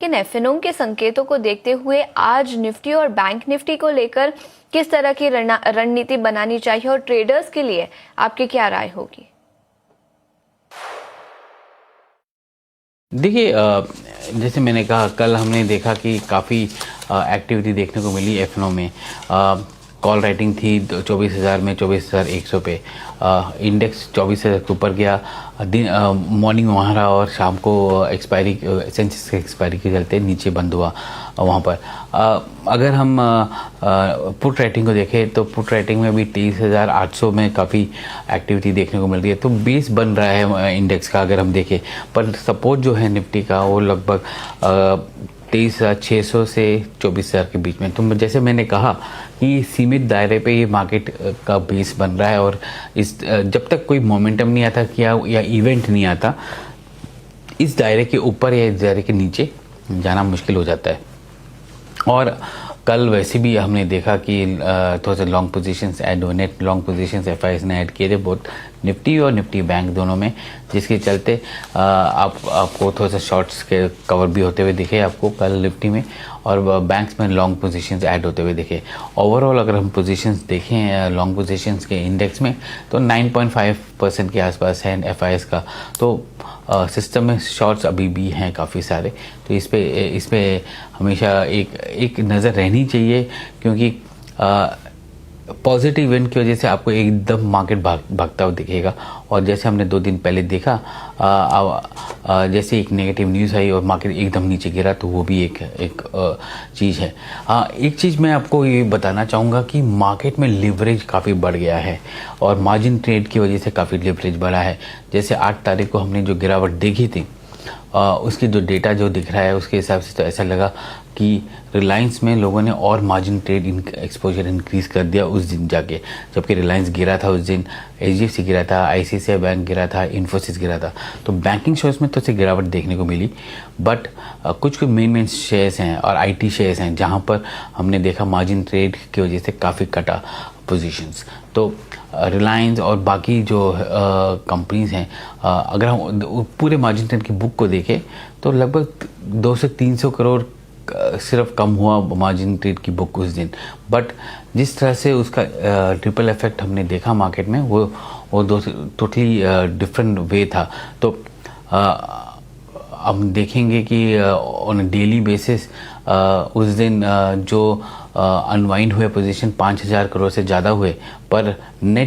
लेकिन एफएनओ के संकेतों को देखते हुए आज निफ्टी और बैंक निफ्टी को लेकर किस तरह की रणनीति बनानी चाहिए और ट्रेडर्स के लिए आपकी क्या राय होगी? देखिए, जैसे मैंने कहा, कल हमने देखा कि काफ़ी एक्टिविटी देखने को मिली एफएनओ में। कॉल राइटिंग थी 24,000 में 24,100 पे। इंडेक्स 24,000 के ऊपर गया। मॉर्निंग में वहाँ रहा और शाम को एक्सपायरी सेंसेक्स के एक्सपायरी के चलते नीचे बंद हुआ वहाँ पर। अगर हम पुट राइटिंग को देखें तो पुट राइटिंग में भी 23,800 में काफ़ी एक्टिविटी देखने को मिल रही है। तो बेस बन रहा है इंडेक्स का अगर हम देखें, पर सपोर्ट जो है निफ्टी का वो लगभग 23,600 से 24,000 के बीच में। तो जैसे मैंने कहा कि सीमित दायरे पे ये मार्केट का बेस बन रहा है और इस जब तक कोई मोमेंटम नहीं आता या इवेंट नहीं आता, इस दायरे के ऊपर या इस दायरे के नीचे जाना मुश्किल हो जाता है। और कल वैसे भी हमने देखा कि थोड़ा सा लॉन्ग पोजीशंस ऐड हुए, नेट लॉन्ग पोजीशंस एफआईएस ने ऐड किए थे बोथ निफ्टी और निफ्टी बैंक दोनों में, जिसके चलते आपको थोड़ा सा शॉर्ट्स के कवर भी होते हुए दिखे आपको कल निफ्टी में, और बैंक्स में लॉन्ग पोजीशंस ऐड होते हुए दिखे। ओवरऑल अगर हम पोजीशंस देखें लॉन्ग पोजीशंस के इंडेक्स में तो 9.5% के आसपास है एफआईएस का। तो सिस्टम में शॉर्ट्स अभी भी हैं काफ़ी सारे। तो इस पे हमेशा एक नज़र रहनी चाहिए, क्योंकि पॉजिटिव इवेंट की वजह से आपको एकदम मार्केट भागता हुआ दिखेगा। और जैसे हमने 2 दिन पहले देखा, जैसे एक नेगेटिव न्यूज़ आई और मार्केट एकदम नीचे गिरा, तो वो भी एक चीज़ है। एक चीज़ मैं आपको ये बताना चाहूँगा कि मार्केट में लिवरेज काफ़ी बढ़ गया है और मार्जिन ट्रेड की वजह से काफ़ी लिवरेज बढ़ा है। जैसे 8 तारीख को हमने जो गिरावट देखी थी, उसकी जो डेटा जो दिख रहा है उसके हिसाब से तो ऐसा लगा कि रिलायंस में लोगों ने और मार्जिन ट्रेड एक्सपोजर इंक्रीज कर दिया उस दिन जाके, जबकि रिलायंस गिरा था उस दिन, एचडीएफसी गिरा था, आईसीआईसीआई बैंक गिरा था, इन्फोसिस गिरा था। तो बैंकिंग शेयर्स में तो से गिरावट देखने को मिली, बट कुछ मेन शेयर्स हैं और आईटी शेयर्स हैं जहां पर हमने देखा मार्जिन ट्रेड की वजह से काफ़ी कटा पोजीशंस। तो रिलायंस और बाकी जो कंपनीज हैं, अगर हम पूरे मार्जिन ट्रेड की बुक को देखें तो लगभग 200 से 300 करोड़ सिर्फ कम हुआ मार्जिन ट्रेड की बुक उस दिन। बट जिस तरह से उसका ट्रिपल इफेक्ट हमने देखा मार्केट में, वो टोटली डिफरेंट वे था। तो हम देखेंगे कि ऑन डेली बेसिस उस दिन जो अनवाइंड हुए पोजीशन 5,000 करोड़ से ज़्यादा हुए, पर नेट